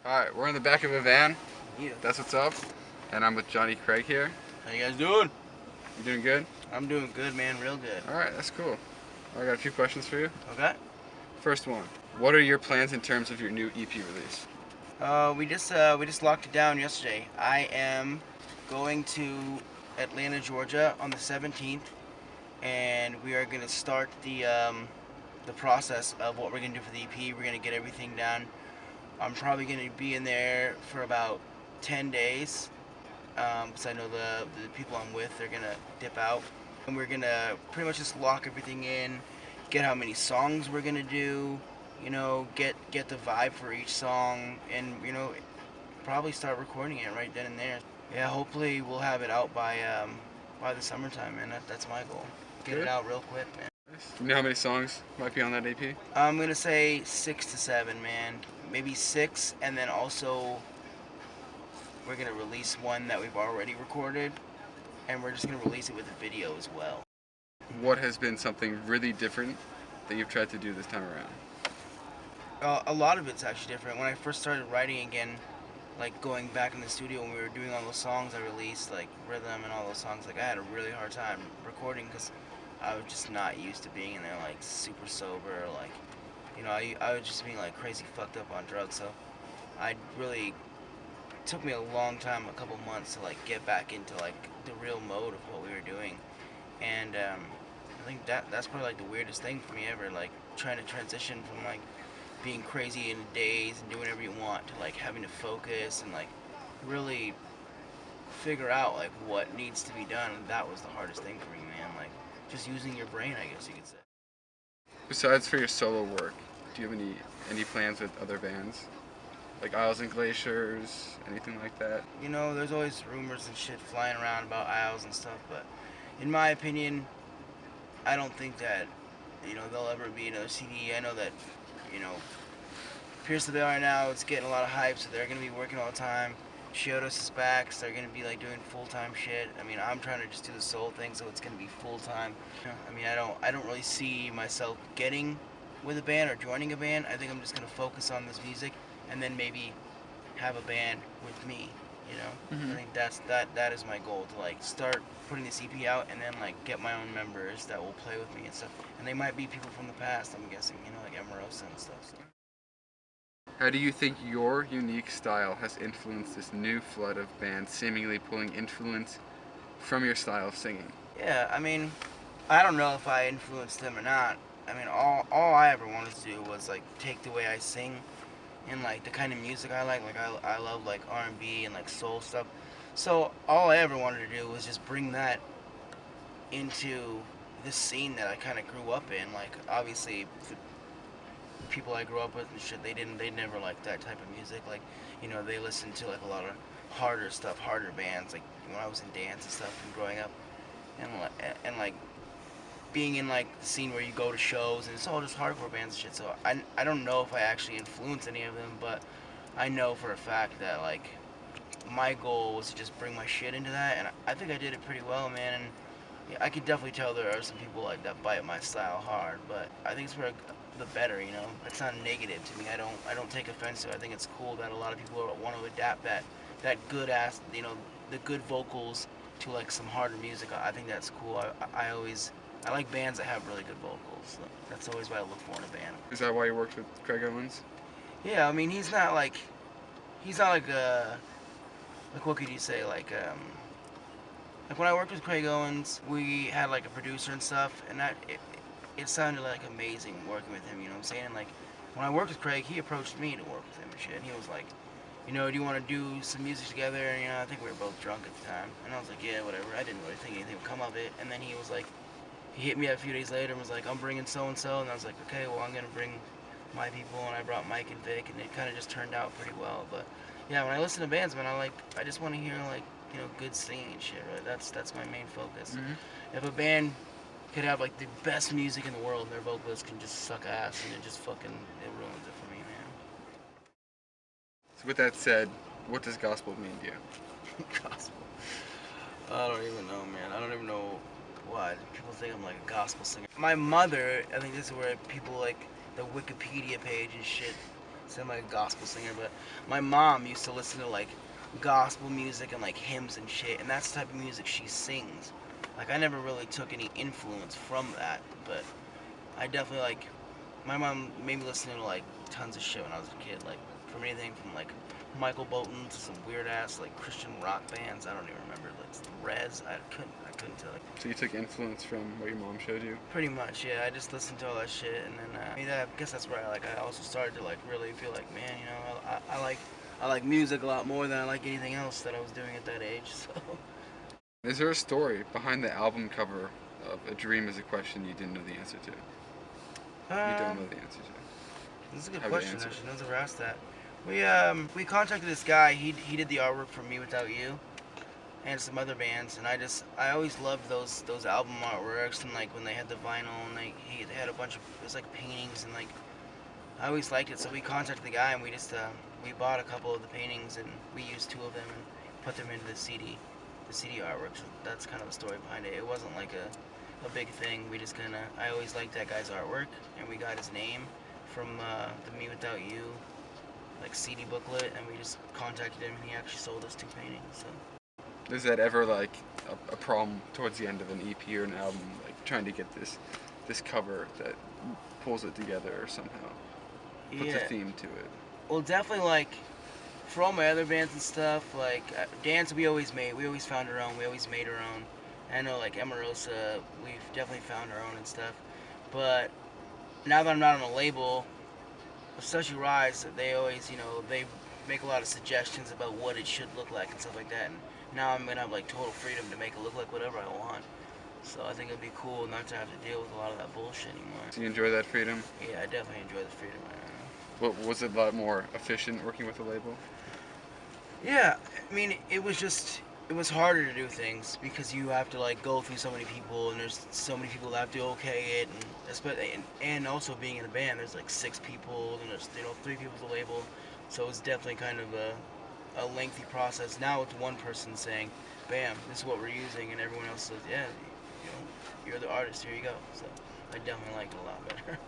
Alright, we're in the back of a van. Yeah. That's what's up. And I'm with Jonny Craig here. How you guys doing? You doing good? I'm doing good, man. Real good. Alright, that's cool. I got a few questions for you. Okay. First one. What are your plans in terms of your new EP release? We just locked it down yesterday. I am going to Atlanta, Georgia on the 17th, and we are gonna start the process of what we're gonna do for the EP. We're gonna get everything done. I'm probably gonna be in there for about 10 days, because I know the people I'm with, they're gonna dip out, and we're gonna pretty much just lock everything in, get how many songs we're gonna do, you know, get the vibe for each song, and probably start recording it right then and there. Yeah, hopefully we'll have it out by the summertime, man. That's my goal. Get it out real quick, man. You know how many songs might be on that EP? I'm gonna say 6 to 7, man. Maybe 6, and then also we're gonna release one that we've already recorded, and we're just gonna release it with a video as well. What has been something really different that you've tried to do this time around? A lot of it's actually different. When I first started writing again, like going back in the studio when we were doing all those songs I released, like Rhythm and all those songs, like I had a really hard time recording because I was just not used to being in there like super sober, like, I was just being like crazy fucked up on drugs, so I really took me a long time, a couple months to like get back into like the real mode of what we were doing, and I think that's probably like the weirdest thing for me ever, like trying to transition from like being crazy in a daze and doing whatever you want to like having to focus and like really figure out like what needs to be done. And that was the hardest thing for me, man. Like just using your brain, I guess you could say. Besides for your solo work, do you have any plans with other bands? Like Isles and Glaciers, anything like that? You know, there's always rumors and shit flying around about Isles and stuff, but in my opinion, I don't think that, there'll ever be another CD. I know that, Pierce the Veil right now, it's getting a lot of hype, so they're going to be working all the time. Chiodos is back, so they're going to be like doing full-time shit. I mean, I'm trying to just do the soul thing, so it's going to be full-time. I mean, I don't really see myself getting with a band or joining a band. I think I'm just going to focus on this music and then maybe have a band with me, I think that is my goal, to like start putting this EP out and then like get my own members that will play with me and stuff. And they might be people from the past, I'm guessing, like Emerosa and stuff. So. How do you think your unique style has influenced this new flood of bands seemingly pulling influence from your style of singing? Yeah, I mean, I don't know if I influenced them or not. I mean, all I ever wanted to do was like take the way I sing and like the kind of music I like I love like R&B and like soul stuff. So all I ever wanted to do was just bring that into this scene that I kind of grew up in. Like obviously the people I grew up with and shit, they never liked that type of music. Like, they listened to like a lot of harder stuff, harder bands, like when I was in dance and stuff and growing up, and like being in like the scene where you go to shows and it's all just hardcore bands and shit. So I don't know if I actually influenced any of them, but I know for a fact that like my goal was to just bring my shit into that, and I think I did it pretty well, man. And yeah, I could definitely tell there are some people like that bite my style hard, but I think it's for the better, It's not negative to me. I don't take offense to it. I think it's cool that a lot of people want to adapt that good ass, the good vocals to like some harder music. I think that's cool. I like bands that have really good vocals. That's always what I look for in a band. Is that why you worked with Craig Owens? Yeah, I mean he's not like what could you say, like when I worked with Craig Owens, we had like a producer and stuff, and it sounded like amazing working with him, you know what I'm saying? Like when I worked with Craig, he approached me to work with him and shit, and he was like, do you want to do some music together? And, I think we were both drunk at the time, and I was like, yeah, whatever. I didn't really think anything would come of it, and then he was like, he hit me a few days later and was like, I'm bringing so-and-so, and I was like, okay, well, I'm gonna bring my people, and I brought Mike and Vic, and it kind of just turned out pretty well. But yeah, when I listen to bands, man, I just want to hear like good singing and shit, right? That's my main focus. If a band could have like the best music in the world and their vocalists can just suck ass, and it ruins it for me, man. So with that said, what does gospel mean to you? Gospel? I don't even know, man. I don't even know why people think I'm like a gospel singer. My mother, I think this is where people like the Wikipedia page and shit sound like a gospel singer, but my mom used to listen to like gospel music and like hymns and shit, and that's the type of music she sings. Like I never really took any influence from that, but I definitely like my mom made me listen to like tons of shit when I was a kid, like from anything from like Michael Bolton to some weird ass like Christian rock bands. I don't even remember like Rez. I couldn't tell. Like, So you took influence from what your mom showed you? pretty much, yeah. I just listened to all that shit, and then I mean, I guess that's where I also started to like really feel like, man, you know, I like music a lot more than I like anything else that I was doing at that age. So Is there a story behind the album cover of "A Dream Is a Question You Didn't Know the Answer to"? You don't know the answer to. this is a good How would you question. answer? Actually, no one's ever asked that. We contacted this guy. He did the artwork for Me Without You and some other bands, and I always loved those album artworks and like when they had the vinyl and they had a bunch of it was like paintings and like I always liked it. So we contacted the guy and we just we bought a couple of the paintings and we used two of them and put them into the CD artwork. So that's kind of the story behind it. It wasn't like a big thing. We just kind of I always liked that guy's artwork and we got his name from the Me Without You like CD booklet and we just contacted him and he actually sold us two paintings. So. Is that ever like a problem towards the end of an EP or an album, like trying to get this cover that pulls it together or somehow puts a Yeah. theme to it? Well, definitely like for all my other bands and stuff, like dance we always found our own, we always made our own. I know like Emarosa, we've definitely found our own and stuff. But now that I'm not on a label, especially Rise, they always, you know, they make a lot of suggestions about what it should look like and stuff like that. And now I'm gonna have like total freedom to make it look like whatever I want. So I think it'd be cool not to have to deal with a lot of that bullshit anymore. Do you enjoy that freedom? Yeah, I definitely enjoy the freedom right now. What was it a lot more efficient working with a label? Yeah, I mean, it was harder to do things because you have to like go through so many people and there's so many people that have to okay it and especially and also being in a band there's like six people and there's three people to the label, so it's definitely kind of a lengthy process. Now it's one person saying, "Bam, this is what we're using," and everyone else says, "Yeah, you know, you're the artist. Here you go." So I definitely like it a lot better.